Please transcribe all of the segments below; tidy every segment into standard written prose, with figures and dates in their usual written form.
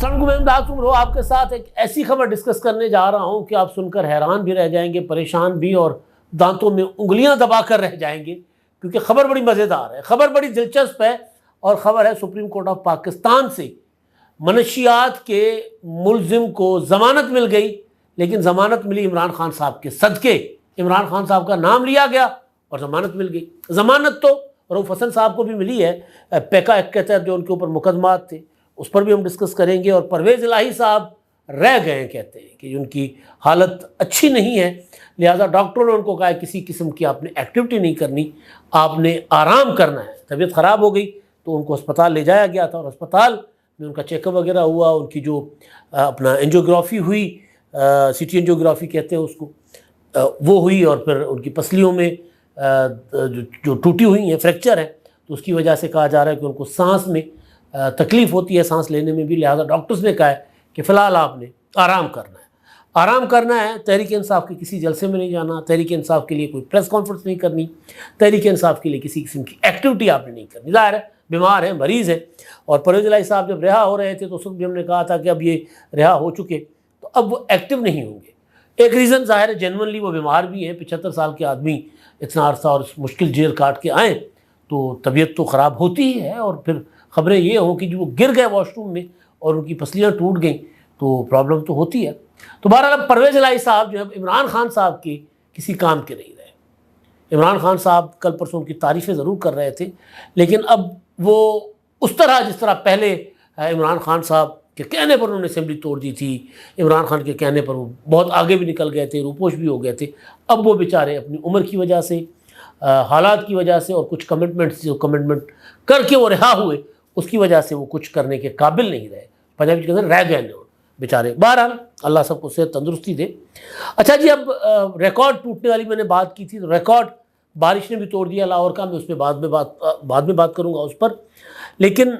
السلام علیکم، میں امداد عمر ہوں آپ کے ساتھ ایک ایسی خبر ڈسکس کرنے جا رہا ہوں کہ آپ سن کر حیران بھی رہ جائیں گے، پریشان بھی، اور دانتوں میں انگلیاں دبا کر رہ جائیں گے، کیونکہ خبر بڑی مزیدار ہے، خبر بڑی دلچسپ ہے، اور خبر ہے سپریم کورٹ آف پاکستان سے منشیات کے ملزم کو ضمانت مل گئی، لیکن ضمانت ملی عمران خان صاحب کے صدقے، عمران خان صاحب کا نام لیا گیا اور ضمانت مل گئی۔ ضمانت تو رؤوف حسن صاحب کو بھی ملی ہے پیکا ایکٹ کے تحت، جو ان کے اوپر مقدمات تھے، اس پر بھی ہم ڈسکس کریں گے۔ اور پرویز الہی صاحب رہ گئے ہیں، کہتے ہیں کہ ان کی حالت اچھی نہیں ہے، لہٰذا ڈاکٹروں نے ان کو کہا ہے کسی قسم کی آپ نے ایکٹیویٹی نہیں کرنی، آپ نے آرام کرنا ہے۔ طبیعت خراب ہو گئی تو ان کو ہسپتال لے جایا گیا تھا، اور ہسپتال میں ان کا چیک اپ وغیرہ ہوا، ان کی جو اپنا انجیوگرافی ہوئی، سی ٹی انجیوگرافی کہتے ہیں اس کو، وہ ہوئی، اور پھر ان کی پسلیوں میں جو ٹوٹی ہوئی ہیں، فریکچر ہے، تو اس کی وجہ سے کہا جا رہا ہے کہ ان کو سانس میں تکلیف ہوتی ہے، سانس لینے میں بھی، لہٰذا ڈاکٹرز نے کہا ہے کہ فی الحال آپ نے آرام کرنا ہے، آرام کرنا ہے۔ تحریک انصاف کے کسی جلسے میں نہیں جانا، تحریک انصاف کے لیے کوئی پریس کانفرنس نہیں کرنی، تحریک انصاف کے لیے کسی قسم کی ایکٹیویٹی آپ نے نہیں کرنی۔ ظاہر ہے بیمار ہیں، مریض ہیں، اور پرویز الہی صاحب جب رہا ہو رہے تھے تو اس وقت بھی ہم نے کہا تھا کہ اب یہ رہا ہو چکے تو اب وہ ایکٹیو نہیں ہوں گے۔ ایک ریزن ظاہر ہے جینونلی وہ بیمار بھی ہیں، 75 سال کے آدمی اتنا عرصہ اور مشکل جیل کاٹ کے آئیں تو طبیعت تو خراب ہوتی ہی ہے، اور پھر خبریں یہ ہوں کہ جو وہ گر گئے واش روم میں اور ان کی پسلیاں ٹوٹ گئیں تو پرابلم تو ہوتی ہے۔ تو بہرحال اب پرویز الہی صاحب جو ہے عمران خان صاحب کے کسی کام کے نہیں رہے۔ عمران خان صاحب کل پرسوں ان کی تعریفیں ضرور کر رہے تھے، لیکن اب وہ اس طرح جس طرح پہلے عمران خان صاحب کے کہنے پر انہوں نے اسمبلی توڑ دی تھی، عمران خان کے کہنے پر وہ بہت آگے بھی نکل گئے تھے، روپوش بھی ہو گئے تھے، اب وہ بیچارے اپنی عمر کی وجہ سے، حالات کی وجہ سے، اور کچھ کمٹمنٹس جو کمٹمنٹ کر کے وہ رہا ہوئے، اس کی وجہ سے وہ کچھ کرنے کے قابل نہیں رہے، پنجابی کے اندر رہ گئے بیچارے۔ بہرحال اللہ سب کو صحت تندرستی دے۔ اچھا جی، اب ریکارڈ ٹوٹنے والی میں نے بات کی تھی، تو ریکارڈ بارش نے بھی توڑ دیا لاہور کا، میں اس پہ بعد میں بات کروں گا اس پر، لیکن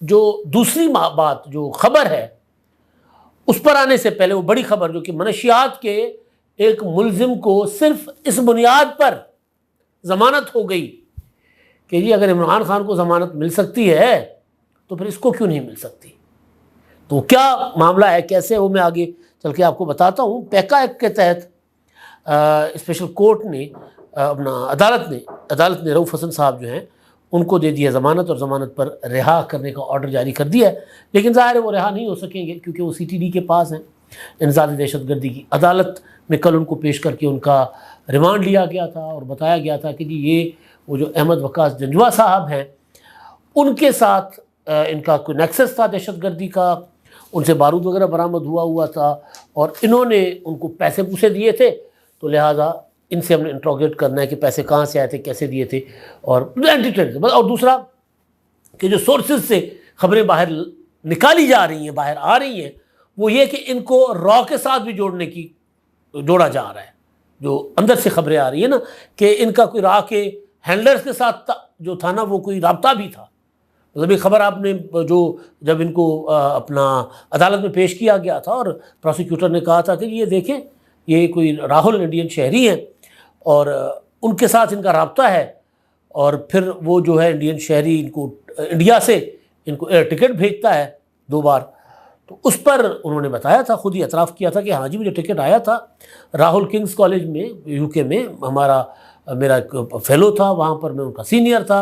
جو دوسری بات جو خبر ہے اس پر آنے سے پہلے وہ بڑی خبر، جو کہ منشیات کے ایک ملزم کو صرف اس بنیاد پر ضمانت ہو گئی کہ جی اگر عمران خان کو ضمانت مل سکتی ہے تو پھر اس کو کیوں نہیں مل سکتی۔ تو کیا معاملہ ہے، کیسے، وہ میں آگے چل کے آپ کو بتاتا ہوں۔ پیکا ایکٹ کے تحت اسپیشل کورٹ نے اپنا عدالت نے رؤوف حسن صاحب جو ہیں ان کو دے دیا ضمانت، اور ضمانت پر رہا کرنے کا آرڈر جاری کر دیا ہے، لیکن ظاہر ہے وہ رہا نہیں ہو سکیں گے کیونکہ وہ سی ٹی ڈی کے پاس ہیں، انسداد دہشت گردی کی عدالت میں کل ان کو پیش کر کے ان کا ریمانڈ لیا گیا تھا، اور بتایا گیا تھا کہ جی یہ وہ جو احمد وقاص جنجوہ صاحب ہیں ان کے ساتھ ان کا کوئی نیکسس تھا دہشت گردی کا، ان سے بارود وغیرہ برآمد ہوا تھا، اور انہوں نے ان کو پیسے پوسے دیے تھے، تو لہٰذا ان سے ہم نے انٹروگیٹ کرنا ہے کہ پیسے کہاں سے آئے تھے، کیسے دیے تھے، اور اور دوسرا کہ جو سورسز سے خبریں باہر نکالی جا رہی ہیں، باہر آ رہی ہیں، وہ یہ کہ ان کو را کے ساتھ بھی جوڑا جا رہا ہے، جو اندر سے خبریں آ رہی ہیں نا کہ ان کا کوئی را کے ہینڈلرز کے ساتھ جو تھا نا وہ کوئی رابطہ بھی تھا۔ مطلب یہ خبر آپ نے جو جب ان کو اپنا عدالت میں پیش کیا گیا تھا، اور پروسیکیوٹر نے کہا تھا کہ یہ دیکھیں یہ کوئی راہل انڈین شہری ہیں اور ان کے ساتھ ان کا رابطہ ہے، اور پھر وہ جو ہے انڈین شہری ان کو انڈیا سے ان کو ایئر ٹکٹ بھیجتا ہے 2 بار، تو اس پر انہوں نے بتایا تھا، خود ہی اعتراف کیا تھا کہ ہاں جی مجھے ٹکٹ آیا تھا، راہل کنگز کالج میں UK میں میرا ایک فیلو تھا، وہاں پر میں ان کا سینئر تھا،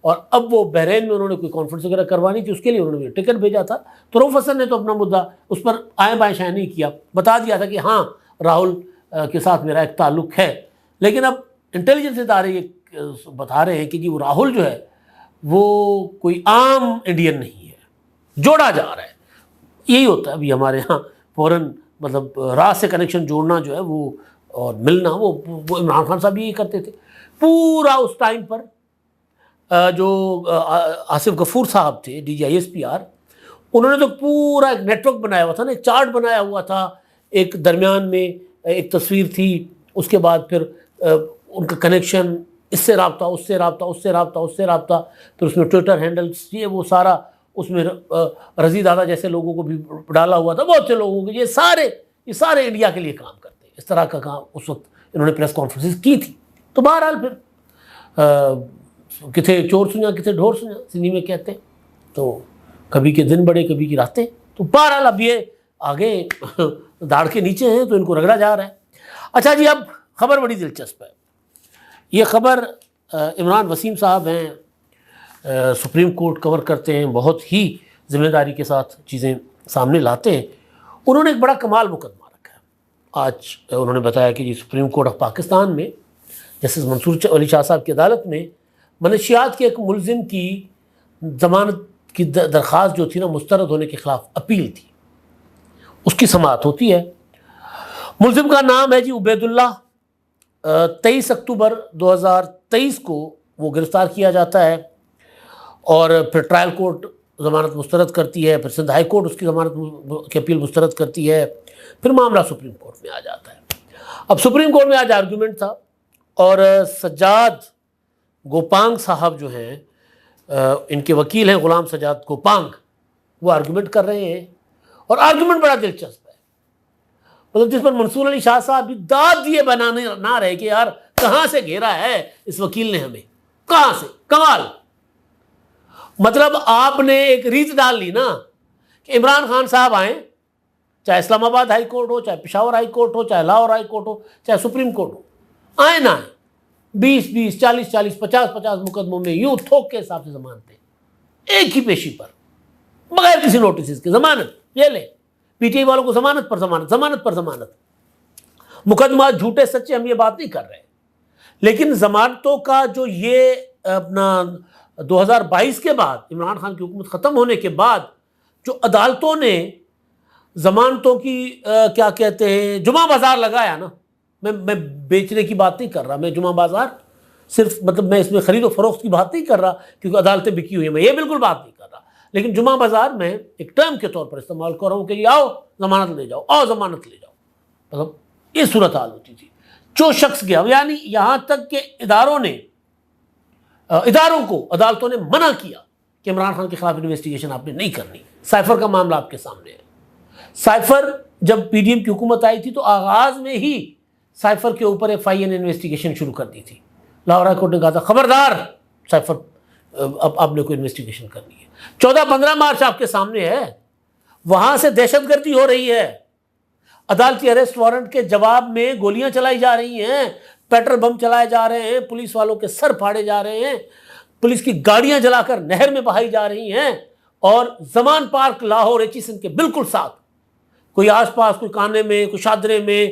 اور اب وہ بحرین میں انہوں نے کوئی کانفرنس وغیرہ کروانی تھی، اس کے لیے انہوں نے ٹکٹ بھیجا تھا، تو رؤوف حسن نے تو اپنا مدعا اس پر آئیں بائیں شائیں نہیں کیا، بتا دیا تھا کہ ہاں راہل کے ساتھ میرا ایک تعلق ہے، لیکن اب انٹیلیجنس ادارے یہ بتا رہے ہیں کہ جی وہ راہل جو ہے وہ کوئی عام انڈین نہیں ہے، جوڑا جا رہا ہے۔ یہی ہوتا ہے ابھی ہمارے ہاں فوراً، مطلب راہ سے کنیکشن جوڑنا جو ہے وہ، اور ملنا، وہ عمران خان صاحب یہی کرتے تھے پورا اس ٹائم پر۔ جو آصف غفور صاحب تھے DGISPR، انہوں نے تو پورا ایک نیٹ ورک بنایا ہوا تھا نا، ایک چارٹ بنایا ہوا تھا، ایک درمیان میں ایک تصویر تھی، اس کے بعد پھر ان کا کنیکشن، اس سے رابطہ، اس سے رابطہ، اس سے رابطہ، اس سے رابطہ، پھر اس میں ٹویٹر ہینڈلز، یہ وہ سارا، اس میں رضی دادا جیسے لوگوں کو بھی ڈالا ہوا تھا، بہت سے لوگوں کو، یہ سارے انڈیا کے لیے کام کرتے ہیں، اس طرح کا کام اس وقت انہوں نے پریس کانفرنسز کی تھی۔ تو بہرحال پھر کتنے چور سنیا کتنے ڈھور سنیا سندھی میں کہتے ہیں، تو کبھی کے دن بڑے کبھی کی راتیں۔ تو بہرحال اب یہ آگے داڑھ کے نیچے ہیں تو ان کو رگڑا جا رہا ہے۔ اچھا جی، اب خبر بڑی دلچسپ ہے۔ یہ خبر عمران وسیم صاحب ہیں، سپریم کورٹ کور کرتے ہیں، بہت ہی ذمہ داری کے ساتھ چیزیں سامنے لاتے ہیں۔ انہوں نے ایک بڑا کمال مقدمہ رکھا ہے۔ آج انہوں نے بتایا کہ جی سپریم کورٹ آف پاکستان میں جسٹس منصور علی شاہ صاحب کی عدالت میں منشیات کے ایک ملزم کی ضمانت کی درخواست جو تھی نا مسترد ہونے کے خلاف اپیل تھی، اس کی سماعت ہوتی ہے۔ ملزم کا نام ہے جی عبید اللہ۔ 23 اکتوبر 2023 کو وہ گرفتار کیا جاتا ہے اور پھر ٹرائل کورٹ ضمانت مسترد کرتی ہے، پھر سندھ ہائی کورٹ اس کی ضمانت کی اپیل مسترد کرتی ہے، پھر معاملہ سپریم کورٹ میں آ جاتا ہے۔ اب سپریم کورٹ میں آج آرگیومنٹ تھا اور سجاد گوپانگ صاحب جو ہیں، ان کے وکیل ہیں غلام سجاد گوپانگ، وہ آرگیومنٹ کر رہے ہیں اور آرگیومنٹ بڑا دلچسپ ہے، مطلب جس پر منصور علی شاہ صاحب بھی داد دیے بنانے نہ رہے کہ یار کہاں سے گھیرا ہے اس وکیل نے ہمیں، کہاں سے، کمال۔ مطلب آپ نے ایک ریت ڈال لی نا کہ عمران خان صاحب آئیں، چاہے اسلام آباد ہائی کورٹ ہو، چاہے پشاور ہائی کورٹ ہو، چاہے لاہور ہائی کورٹ ہو، چاہے سپریم کورٹ ہو، آئیں نہ آئیں، 20 40 50 مقدموں میں یوں تھوک کے حساب سے ضمانتیں ایک ہی پیشی پر بغیر کسی نوٹسز کے ضمانت، یہ لے پی ٹی آئی والوں کو ضمانت پر ضمانت، ضمانت پر ضمانت۔ مقدمات جھوٹے سچے ہم یہ بات نہیں کر رہے، لیکن ضمانتوں کا جو یہ اپنا 2022 کے بعد عمران خان کی حکومت ختم ہونے کے بعد جو عدالتوں نے ضمانتوں کی کیا کہتے ہیں جمعہ بازار لگایا نا، میں بیچنے کی بات نہیں کر رہا، میں جمعہ بازار صرف مطلب میں اس میں خرید و فروخت کی بات نہیں کر رہا کیونکہ عدالتیں بکی ہوئی ہیں، میں یہ بالکل بات نہیں کر رہا، لیکن جمعہ بازار میں ایک ٹرم کے طور پر استعمال کر رہا ہوں کہ یہ آؤ ضمانت لے جاؤ، آؤ ضمانت لے جاؤ، مطلب یہ صورتحال ہوتی تھی۔ جو شخص گیا، یعنی یہاں تک کہ اداروں کو عدالتوں نے منع کیا کہ عمران خان کے خلاف انویسٹیگیشن آپ نے نہیں کرنی۔ سائفر کا معاملہ آپ کے سامنے ہے۔ سائفر جب پی ڈی ایم کی حکومت آئی تھی تو آغاز میں ہی سائفر کے اوپر FIA انویسٹیگیشن شروع کر دی تھی۔ لاہور ہائی کورٹ نے کہا تھا خبردار سائفر اب آپ نے کوئی انویسٹیگیشن کرنی ہے۔ 14-15 مارچ آپ کے سامنے ہے، وہاں سے دہشت گردی ہو رہی ہے، عدالتی اریسٹ وارنٹ کے جواب میں گولیاں چلائی جا رہی ہیں، پیٹرل بم چلائے جا رہے ہیں، پولیس والوں کے سر پھاڑے جا رہے ہیں، پولیس کی گاڑیاں جلا کر نہر میں بہائی جا رہی ہیں، اور زمان پارک لاہور ایچیسن کے بالکل ساتھ، کوئی آس پاس، کوئی کانے میں، کوئی شادرے میں،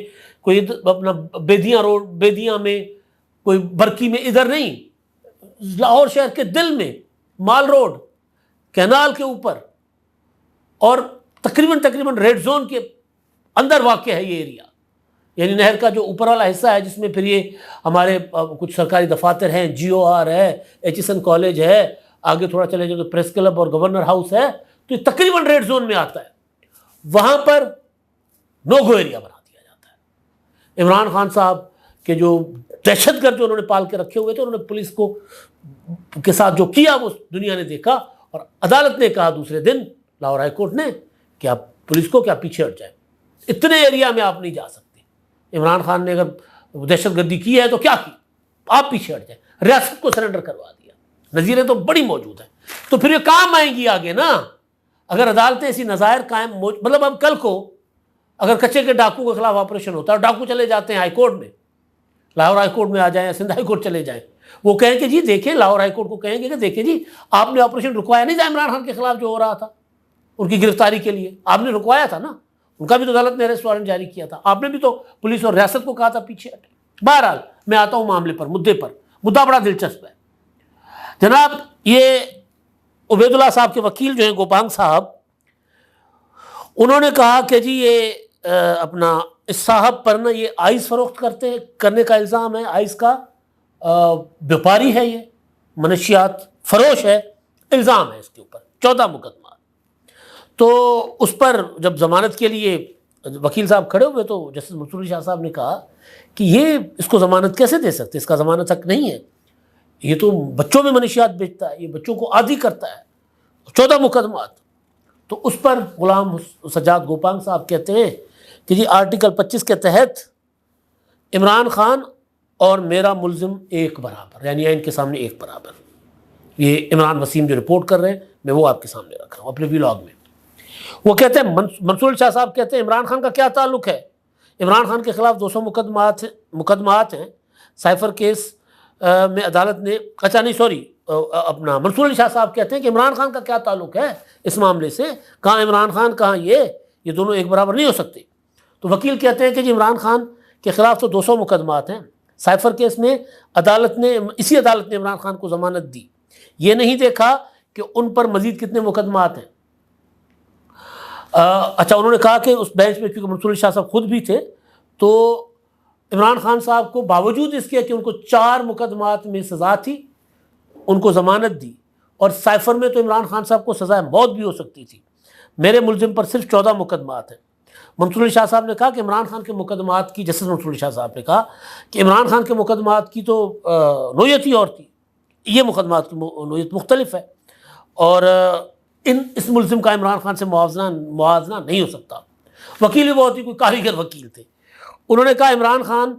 کوئی اپنا بیدیاں میں، کوئی برکی میں، ادھر نہیں، لاہور شہر کے دل میں مال روڈ کینال کے اوپر، اور تقریباً ریڈ زون کے اندر واقع ہے یہ ایریا، یعنی نہر کا جو اوپر والا حصہ ہے جس میں پھر یہ ہمارے کچھ سرکاری دفاتر ہیں، GOR ہے، ایچیسن کالج ہے، آگے تھوڑا چلے جائے تو پریس کلب اور گورنر ہاؤس ہے، تو یہ تقریباً ریڈ زون میں آتا ہے۔ وہاں پر نو گو ایریا بنا دیا جاتا ہے۔ عمران خان صاحب کے جو دہشت گرد جو انہوں نے پال کے رکھے ہوئے تھے، انہوں نے پولیس کو کے ساتھ جو کیا وہ دنیا نے دیکھا، اور عدالت نے کہا دوسرے دن لاہور ہائی کورٹ نے کہ آپ پولیس کو کیا پیچھے ہٹ جائیں، اتنے ایریا میں آپ نہیں جا سکتے، عمران خان نے اگر دہشت گردی کی ہے تو کیا کی، آپ پیچھے ہٹ جائیں، ریاست کو سرنڈر کروا دیا۔ نظیریں تو بڑی موجود ہیں، تو پھر یہ کام آئیں گی آگے نا، اگر عدالتیں ایسی نظائر قائم مطلب اب کل کو اگر کچے کے ڈاکو کے خلاف آپریشن ہوتا ہے اور ڈاکو چلے جاتے ہیں ہائی کورٹ میں، لاہور ہائی کورٹ میں آ جائیں یا سندھ ہائی کورٹ چلے جائیں، وہ کہیں کہ جی دیکھیں، لاہور ہائی کورٹ کو کہیں گے کہ دیکھیں جی آپ نے آپریشن رکوایا نہیں تھا عمران خان کے خلاف جو ہو رہا تھا ان کی گرفتاری کے لیے، آپ نے رکوایا تھا نا، ان کا بھی تو عدالت نے اریسٹ وارنٹ جاری کیا تھا، آپ نے بھی تو پولیس اور ریاست کو کہا تھا پیچھے ہٹے۔ بہرحال میں آتا ہوں معاملے پر، مدعے پر، مدعا بڑا دلچسپ ہے جناب۔ یہ عبید اللہ صاحب کے وکیل جو ہیں گوپانگ صاحب، انہوں نے کہا کہ جی یہ اپنا اس صاحب پر نا یہ آئس فروخت کرنے کا الزام ہے، آئس کا بیپاری ہے، یہ منشیات فروش ہے، الزام ہے اس کے اوپر 14 مقدمات۔ تو اس پر جب ضمانت کے لیے وکیل صاحب کھڑے ہوئے تو جسٹس منصور علی شاہ صاحب نے کہا کہ یہ اس کو ضمانت کیسے دے سکتے، اس کا ضمانت حق نہیں ہے، یہ تو بچوں میں منشیات بیچتا ہے، یہ بچوں کو عادی کرتا ہے، 14 مقدمات۔ تو اس پر غلام سجاد گوپانگ صاحب کہتے ہیں کہ جی آرٹیکل 25 کے تحت عمران خان اور میرا ملزم ایک برابر، یعنی ان کے سامنے ایک برابر۔ یہ عمران وسیم جو رپورٹ کر رہے ہیں میں وہ آپ کے سامنے رکھ رہا ہوں اپنے ویلاگ میں۔ وہ کہتے ہیں منصور شاہ صاحب کہتے ہیں عمران خان کا کیا تعلق ہے؟ عمران خان کے خلاف 200 مقدمات ہیں سائفر کیس میں عدالت نے اچھا نہیں سوری اپنا منصور علی شاہ صاحب کہتے ہیں کہ عمران خان کا کیا تعلق ہے اس معاملے سے، کہاں عمران خان کہاں یہ دونوں ایک برابر نہیں ہو سکتے۔ تو وکیل کہتے ہیں کہ جی عمران خان کے خلاف تو 200 مقدمات ہیں، سائفر کیس میں اسی عدالت نے عمران خان کو ضمانت دی، یہ نہیں دیکھا کہ ان پر مزید کتنے مقدمات ہیں۔ اچھا انہوں نے کہا کہ اس بینچ میں کیونکہ منصور علی شاہ صاحب خود بھی تھے تو عمران خان صاحب کو باوجود اس کے کہ ان کو 4 مقدمات میں سزا تھی ان کو ضمانت دی، اور سائفر میں تو عمران خان صاحب کو سزائے موت بھی ہو سکتی تھی، میرے ملزم پر صرف 14 مقدمات ہیں۔ منصور علی شاہ صاحب نے کہا کہ عمران خان کے مقدمات کی، جسٹس منصور علی شاہ صاحب نے کہا کہ عمران خان کے مقدمات کی تو نوعیت ہی اور تھی، یہ مقدمات کی نوعیت مختلف ہے، اور اس ملزم کا عمران خان سے موازنہ نہیں ہو سکتا۔ وکیل بھی بہت ہی کوئی کاریگر وکیل تھے، انہوں نے کہا عمران خان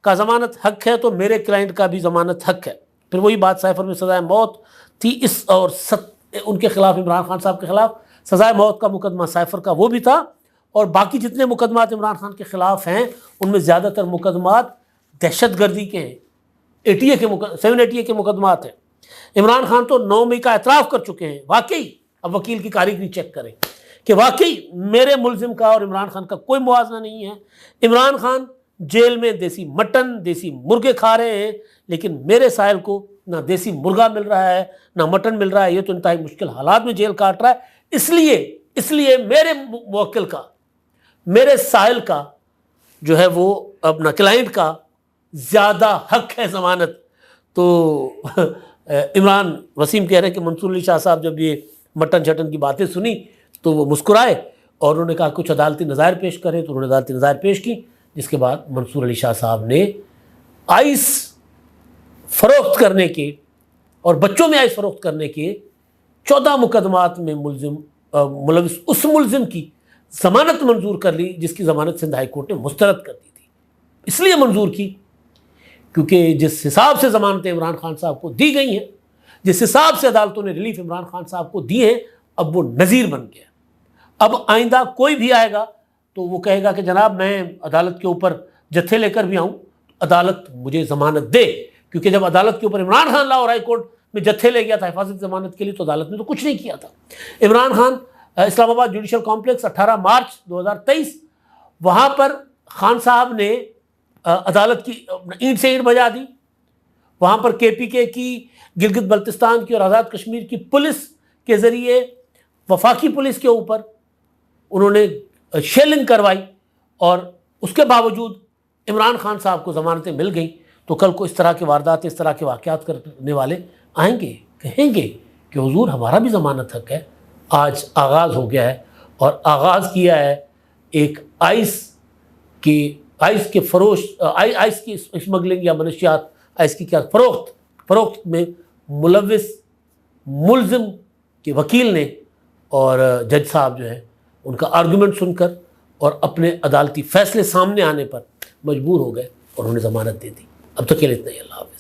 کا ضمانت حق ہے تو میرے کلائنٹ کا بھی ضمانت حق ہے۔ پھر وہی بات سائفر میں سزائے موت تھی، ان کے خلاف عمران خان صاحب کے خلاف سزائے موت کا مقدمہ سائفر کا وہ بھی تھا، اور باقی جتنے مقدمات عمران خان کے خلاف ہیں ان میں زیادہ تر مقدمات دہشت گردی کے ہیں، 780 کے مقدمات ہیں۔ عمران خان تو 9 مئی کا اعتراف کر چکے ہیں، واقعی اب وکیل کی کاریگری چیک کریں کہ واقعی میرے ملزم کا اور عمران خان کا کوئی موازنہ نہیں ہے۔ عمران خان جیل میں دیسی مٹن دیسی مرغے کھا رہے ہیں، لیکن میرے سائل کو نہ دیسی مرغا مل رہا ہے نہ مٹن مل رہا ہے، یہ تو انتہائی مشکل حالات میں جیل کاٹ رہا ہے۔ اس لیے میرے موکل کا، میرے سائل کا جو ہے وہ اپنا کلائنٹ کا زیادہ حق ہے ضمانت۔ تو عمران وسیم کہہ رہے ہیں کہ منصور علی شاہ صاحب جب یہ مٹن چھٹن کی باتیں سنی تو وہ مسکرائے اور انہوں نے کہا کچھ عدالتی نظائر پیش کریں، تو انہوں نے عدالتی نظائر پیش کی، جس کے بعد منصور علی شاہ صاحب نے آئس فروخت کرنے کے اور بچوں میں آئس فروخت کرنے کے 14 مقدمات میں ملوث اس ملزم کی ضمانت منظور کر لی جس کی ضمانت سندھ ہائی کورٹ نے مسترد کر دی تھی۔ اس لیے منظور کی کیونکہ جس حساب سے ضمانتیں عمران خان صاحب کو دی گئی ہیں، جس حساب سے عدالتوں نے ریلیف عمران خان صاحب کو دی ہے، اب وہ نظیر بن گیا۔ اب آئندہ کوئی بھی آئے گا تو وہ کہے گا کہ جناب میں عدالت کے اوپر جتھے لے کر بھی آؤں، عدالت مجھے ضمانت دے، کیونکہ جب عدالت کے اوپر عمران خان لاہور ہائی کورٹ میں جتھے لے گیا تھا حفاظت ضمانت کے لیے تو عدالت نے تو کچھ نہیں کیا تھا۔ عمران خان اسلام آباد جوڈیشل کمپلیکس 18 مارچ 2023 وہاں پر خان صاحب نے عدالت کی اینٹ سے اینٹ بجا دی، وہاں پر KPK کی، گلگت بلتستان کی اور آزاد کشمیر کی پولیس کے ذریعے وفاقی پولیس کے اوپر انہوں نے شیلنگ کروائی، اور اس کے باوجود عمران خان صاحب کو ضمانتیں مل گئیں۔ تو کل کو اس طرح کے واردات، اس طرح کے واقعات کرنے والے آئیں گے، کہیں گے کہ حضور ہمارا بھی ضمانت حق ہے۔ آج آغاز ہو گیا ہے، اور آغاز کیا ہے ایک آئس کی اسمگلنگ یا منشیات، آئس کی کیا فروخت میں ملوث ملزم کے وکیل نے، اور جج صاحب جو ہے ان کا آرگومنٹ سن کر اور اپنے عدالتی فیصلے سامنے آنے پر مجبور ہو گئے اور انہوں نے ضمانت دے دی۔ اب تک کے لیے اتنا ہی، اللہ حافظ۔